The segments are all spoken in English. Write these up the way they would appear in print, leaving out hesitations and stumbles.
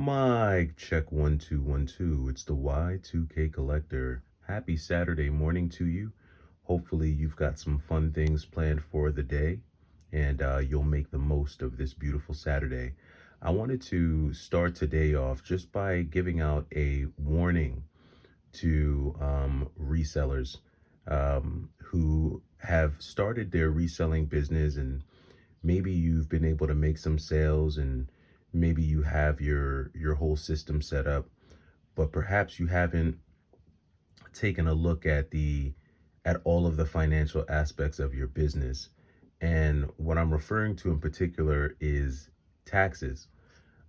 Mic check 1 2 1 2. It's the Y2K Collector. Happy Saturday morning to you. Hopefully, you've got some fun things planned for the day and you'll make the most of this beautiful Saturday. I wanted to start today off just by giving out a warning to resellers who have started their reselling business, and maybe you've been able to make some sales, and maybe you have your whole system set up, but perhaps you haven't taken a look at all of the financial aspects of your business. And what I'm referring to in particular is taxes.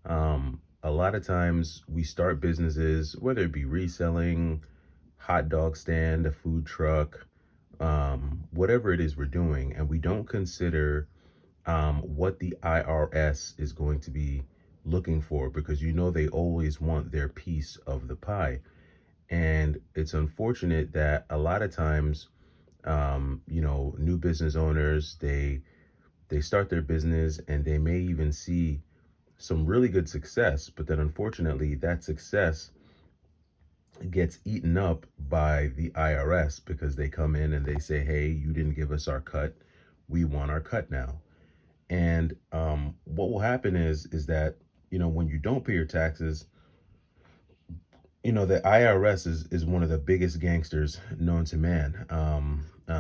A lot of times we start businesses, whether it be reselling, hot dog stand, a food truck, whatever it is we're doing, and we don't consider what the IRS is going to be looking for, because they always want their piece of the pie. And it's unfortunate that a lot of times, new business owners, they start their business and they may even see some really good success, but then unfortunately that success gets eaten up by the IRS, because they come in and they say, hey, you didn't give us our cut. We want our cut now. And what will happen is that, when you don't pay your taxes, the IRS is one of the biggest gangsters known to man.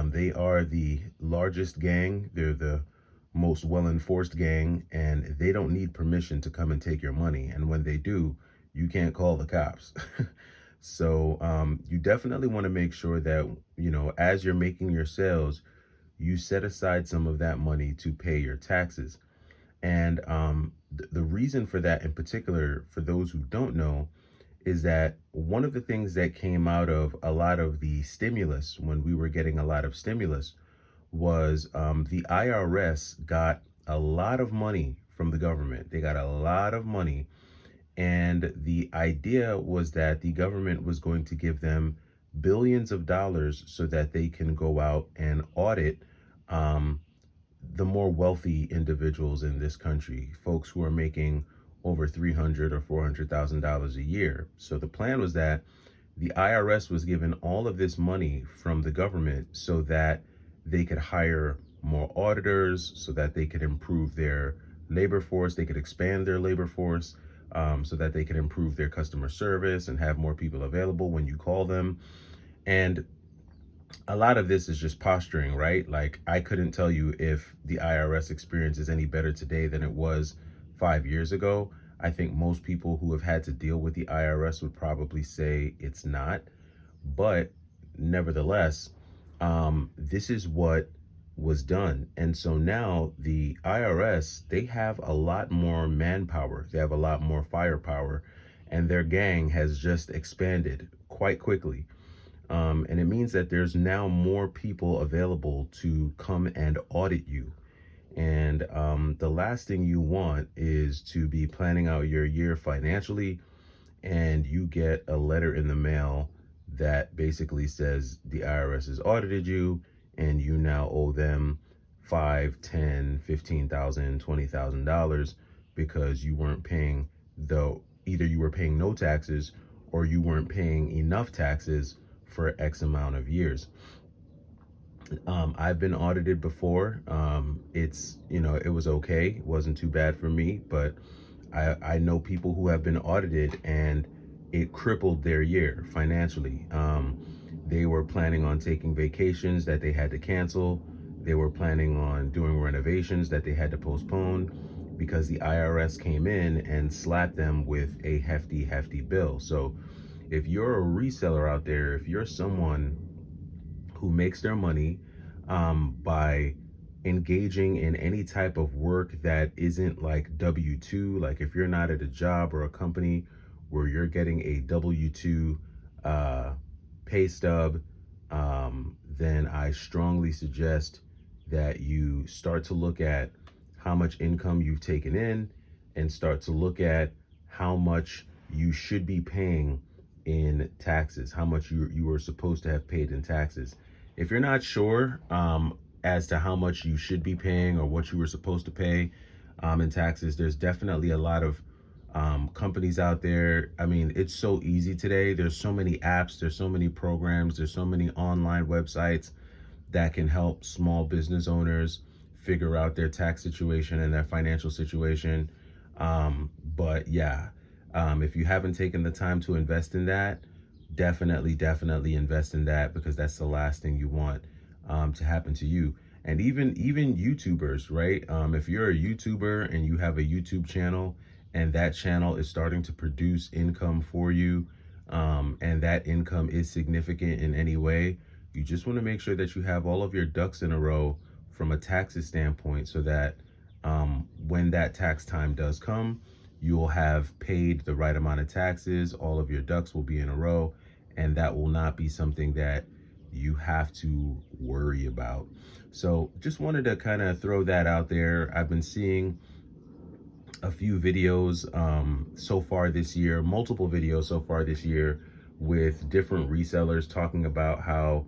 They are the largest gang. They're the most well-enforced gang, and they don't need permission to come and take your money. And when they do, you can't call the cops. So you definitely want to make sure that, as you're making your sales, you set aside some of that money to pay your taxes. And the reason for that in particular, for those who don't know, is that one of the things that came out of a lot of the stimulus, when we were getting a lot of stimulus, was the IRS got a lot of money from the government. They got a lot of money. And the idea was that the government was going to give them billions of dollars so that they can go out and audit um, the more wealthy individuals in this country, folks who are making over $300,000 or $400,000 a year. So the plan was that the IRS was given all of this money from the government so that they could hire more auditors, so that they could improve their labor force, they could expand their labor force, so that they could improve their customer service and have more people available when you call them. And a lot of this is just posturing, right? Like, I couldn't tell you if the IRS experience is any better today than it was 5 years ago. I think most people who have had to deal with the IRS would probably say it's not. But nevertheless, this is what was done. And so now the IRS, they have a lot more manpower, they have a lot more firepower, and their gang has just expanded quite quickly. And it means that there's now more people available to come and audit you. And the last thing you want is to be planning out your year financially, and you get a letter in the mail that basically says the IRS has audited you, and you now owe them 5, 10, 15,000, $20,000 because you weren't paying either you were paying no taxes, or you weren't paying enough taxes for X amount of years. I've been audited before. It was okay. It wasn't too bad for me, but I know people who have been audited and it crippled their year financially. They were planning on taking vacations that they had to cancel. They were planning on doing renovations that they had to postpone because the IRS came in and slapped them with a hefty, hefty bill. So if you're a reseller out there, if you're someone who makes their money by engaging in any type of work that isn't like W-2, like if you're not at a job or a company where you're getting a W-2 pay stub, then I strongly suggest that you start to look at how much income you've taken in, and start to look at how much you should be paying in taxes, how much you are supposed to have paid in taxes. If you're not sure as to how much you should be paying or what you were supposed to pay in taxes, there's definitely a lot of companies out there. I mean, it's so easy today. There's so many apps, there's so many programs, there's so many online websites that can help small business owners figure out their tax situation and their financial situation. But yeah, if you haven't taken the time to invest in that, definitely invest in that, because that's the last thing you want to happen to you. And even YouTubers, right? If you're a YouTuber and you have a YouTube channel and that channel is starting to produce income for you, and that income is significant in any way, you just want to make sure that you have all of your ducks in a row from a taxes standpoint, so that when that tax time does come, you will have paid the right amount of taxes, all of your ducks will be in a row, and that will not be something that you have to worry about. So just wanted to kind of throw that out there. I've been seeing a few videos so far this year, multiple videos so far this year, with different resellers talking about how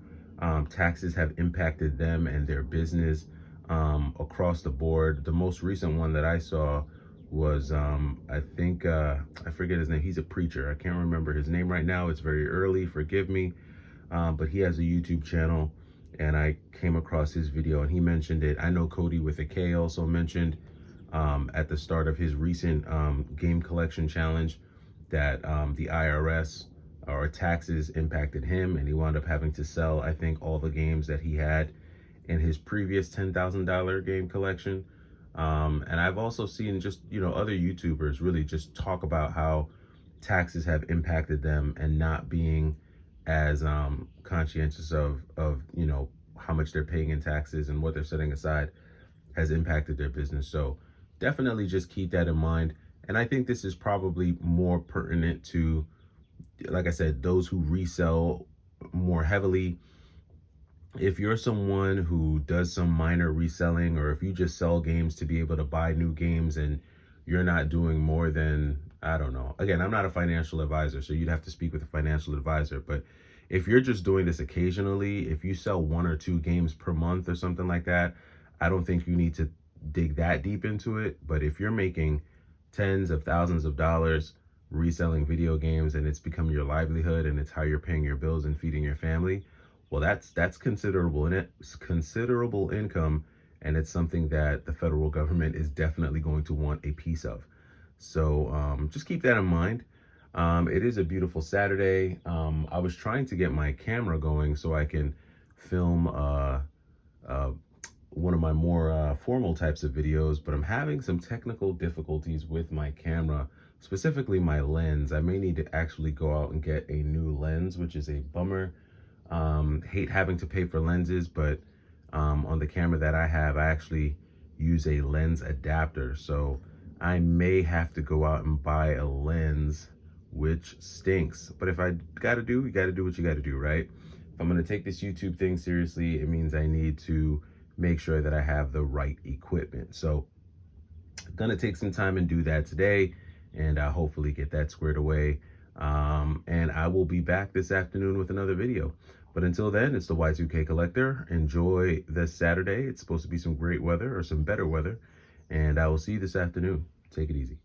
taxes have impacted them and their business across the board. The most recent one that I saw was I think I forget his name. He's a preacher. I can't remember his name right now. It's very early, forgive me. But he has a YouTube channel, and I came across his video and he mentioned it. I know Cody with a K also mentioned at the start of his recent game collection challenge that the IRS or taxes impacted him, and he wound up having to sell, I think, all the games that he had in his previous $10,000 game collection. And I've also seen just, other YouTubers really just talk about how taxes have impacted them, and not being as conscientious of how much they're paying in taxes and what they're setting aside has impacted their business. So definitely just keep that in mind. And I think this is probably more pertinent to, like I said, those who resell more heavily. If you're someone who does some minor reselling, or if you just sell games to be able to buy new games and you're not doing more than, I don't know. Again, I'm not a financial advisor, so you'd have to speak with a financial advisor. But if you're just doing this occasionally, if you sell one or two games per month or something like that, I don't think you need to dig that deep into it. But if you're making tens of thousands of dollars reselling video games, and it's become your livelihood, and it's how you're paying your bills and feeding your family, well, that's considerable, and it's considerable income, and it's something that the federal government is definitely going to want a piece of. So just keep that in mind. It is a beautiful Saturday. I was trying to get my camera going so I can film uh, one of my more formal types of videos, but I'm having some technical difficulties with my camera, specifically my lens. I may need to actually go out and get a new lens, which is a bummer. Hate having to pay for lenses, but on the camera that I have, I actually use a lens adapter. So I may have to go out and buy a lens, which stinks. But if I gotta do, you gotta do what you gotta do, right? If I'm gonna take this YouTube thing seriously, it means I need to make sure that I have the right equipment. So I'm gonna take some time and do that today, and I'll hopefully get that squared away. And I will be back this afternoon with another video. But until then, it's the Y2K Collector. Enjoy this Saturday. It's supposed to be some great weather, or some better weather. And I will see you this afternoon. Take it easy.